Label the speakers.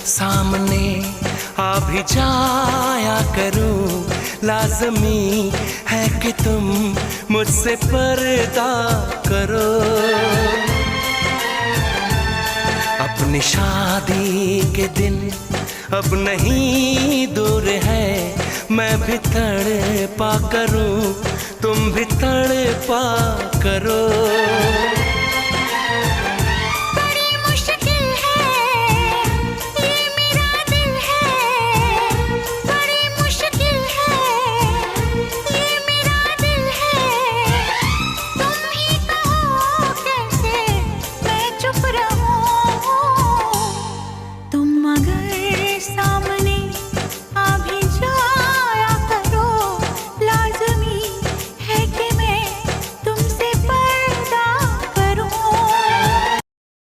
Speaker 1: सामने आ भी जाया करूं, लाज़मी है कि तुम मुझसे पर्दा करो। अपनी शादी के दिन अब नहीं दूर है, मैं भी तड़पा करूं, तुम भी तड़पा करो।